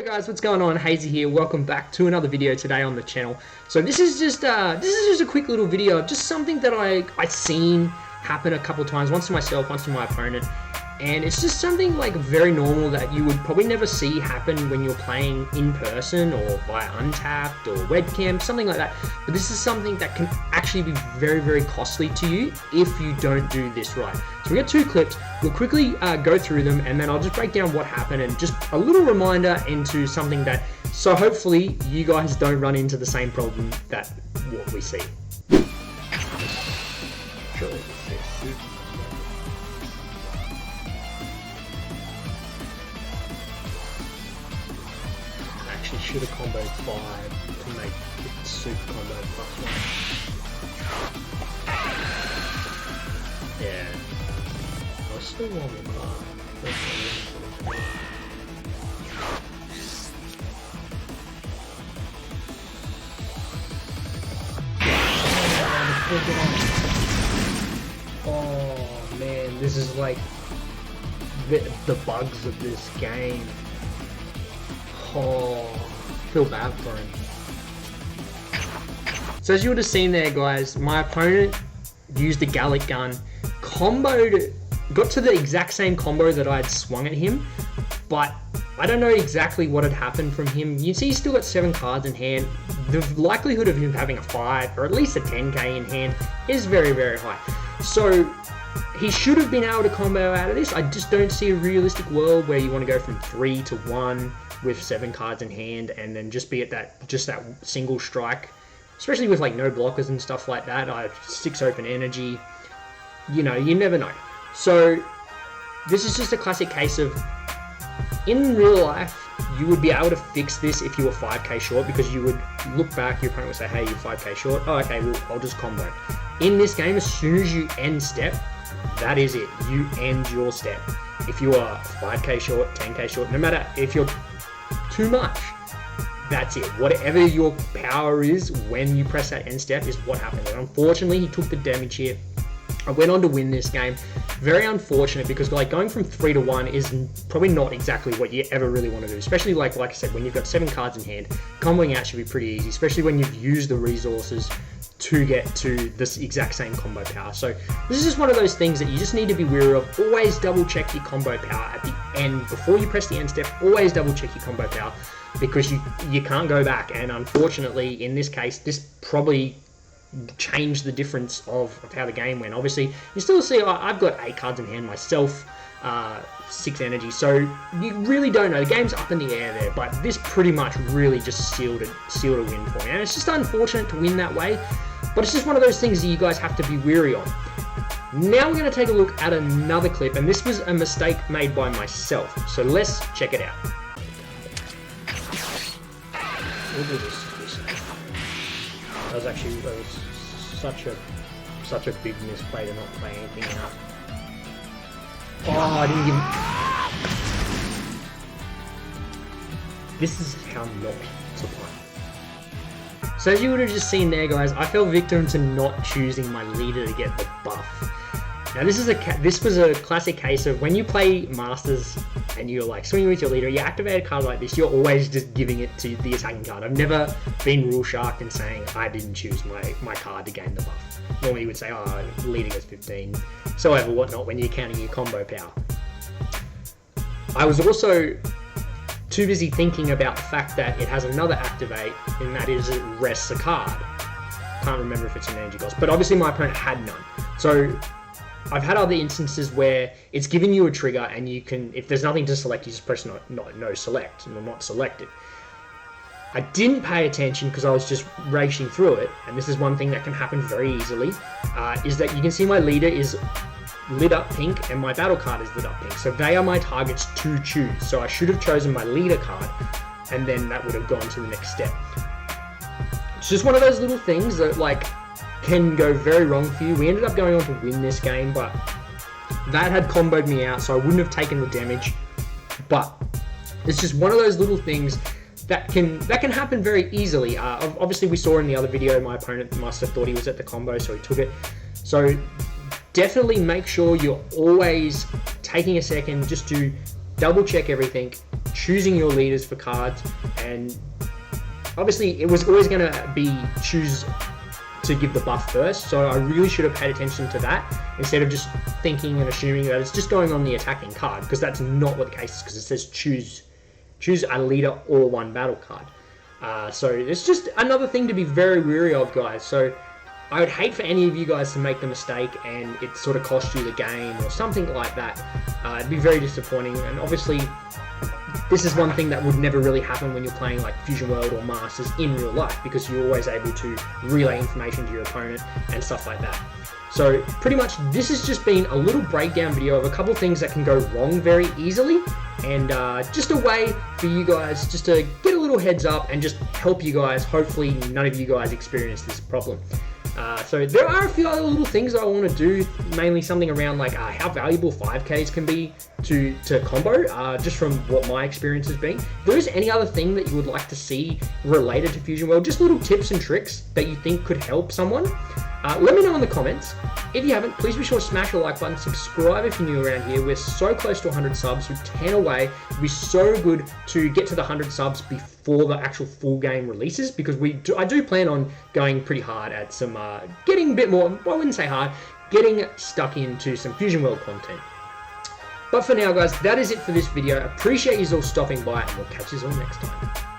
Guys, what's going on? Hazy here. Welcome back to another video today on the channel. So this is just a quick little video of just something that I seen happen a couple times, once to myself, once to my opponent, and it's just something like very normal that you would probably never see happen when you're playing in person or via Untapped or webcam, something like that. But this is something that can actually be very, very costly to you if you don't do this right. So we got two clips. We'll quickly go through them, and then I'll just break down what happened and just a little reminder into something that, so hopefully you guys don't run into the same problem that what we see. Actually should have comboed 5 to make it super combo +1. Yeah. I still want the Oh man, this is like the bugs of this game. Oh, feel bad for him. So as you would have seen there, guys, my opponent used the Gallic gun, comboed, got to the exact same combo that I had swung at him, but I don't know exactly what had happened from him. You see he's still got 7 cards in hand. The likelihood of him having a 5 or at least a 10k in hand is very, very high. So he should have been able to combo out of this. I just don't see a realistic world where you want to go from 3 to 1 with 7 cards in hand and then just be at that single strike, especially with like no blockers and stuff like that. I have 6 open energy, you know, you never know. So this is just a classic case of, in real life you would be able to fix this if you were 5k short, because you would look back, your opponent would say, hey, you're 5k short, oh okay, well I'll just combo. In this game, as soon as you end step, that is it, you end your step. If you are 5k short, 10k short, no matter if you're too much, that's it. Whatever your power is when you press that end step is what happens. And unfortunately, he took the damage here. I went on to win this game. Very unfortunate, because like going from 3 to 1 is probably not exactly what you ever really want to do. Especially like I said, when you've got 7 cards in hand, comboing out should be pretty easy, especially when you've used the resources to get to this exact same combo power. So this is just one of those things that you just need to be wary of. Always double check your combo power at the end. Before you press the end step, always double check your combo power, because you can't go back. And unfortunately, in this case, this probably changed the difference of how the game went. Obviously, you still see I've got 8 cards in hand myself, 6 energy, so you really don't know. The game's up in the air there, but this pretty much really just sealed a win for me. And it's just unfortunate to win that way, but it's just one of those things that you guys have to be weary on. Now we're going to take a look at another clip, and this was a mistake made by myself, so let's check it out. We'll do this. That was such a big misplay to not play anything out. Oh, I didn't give him... This is how not to play. So as you would have just seen there, guys, I fell victim to not choosing my leader to get the buff. Now this was a classic case of when you play Masters and you're like swinging with your leader, you activate a card like this, you're always just giving it to the attacking card. I've never been rule sharked and saying I didn't choose my card to gain the buff. Normally you would say, oh, leader gets 15, so ever whatnot, when you're counting your combo power. I was also too busy thinking about the fact that it has another activate, and that is it rests a card. Can't remember if it's an energy cost, but obviously my opponent had none. So I've had other instances where it's giving you a trigger and you can, if there's nothing to select, you just press no select, and not selected. I didn't pay attention because I was just racing through it, and this is one thing that can happen very easily, is that you can see my leader is lit up pink and my battle card is lit up pink. So they are my targets to choose. So I should have chosen my leader card, and then that would have gone to the next step. It's just one of those little things that like can go very wrong for you. We ended up going on to win this game, but that had comboed me out, so I wouldn't have taken the damage. But it's just one of those little things that can happen very easily. Obviously, we saw in the other video, my opponent must have thought he was at the combo, so he took it. So definitely make sure you're always taking a second just to double check everything, choosing your leaders for cards, and obviously it was always going to be choose to give the buff first, so I really should have paid attention to that instead of just thinking and assuming that it's just going on the attacking card, because that's not what the case is, because it says choose a leader or one battle card. So it's just another thing to be very wary of, guys. So I would hate for any of you guys to make the mistake and it sort of cost you the game or something like that. It'd be very disappointing, and obviously this is one thing that would never really happen when you're playing like Fusion World or Masters in real life, because you're always able to relay information to your opponent and stuff like that. So pretty much this has just been a little breakdown video of a couple things that can go wrong very easily, and just a way for you guys just to get a little heads up and just help you guys. Hopefully none of you guys experience this problem. So there are a few other little things that I want to do, mainly something around like how valuable 5Ks can be to combo, just from what my experience has been. If there is any other thing that you would like to see related to Fusion World, just little tips and tricks that you think could help someone, let me know in the comments. If you haven't, please be sure to smash the like button, subscribe if you're new around here. We're so close to 100 subs, we're 10 away. It'd be so good to get to the 100 subs before the actual full game releases, because I do plan on going pretty hard at some, getting a bit more, I wouldn't say hard, getting stuck into some Fusion World content. But for now, guys, that is it for this video. Appreciate you all stopping by, and we'll catch you all next time.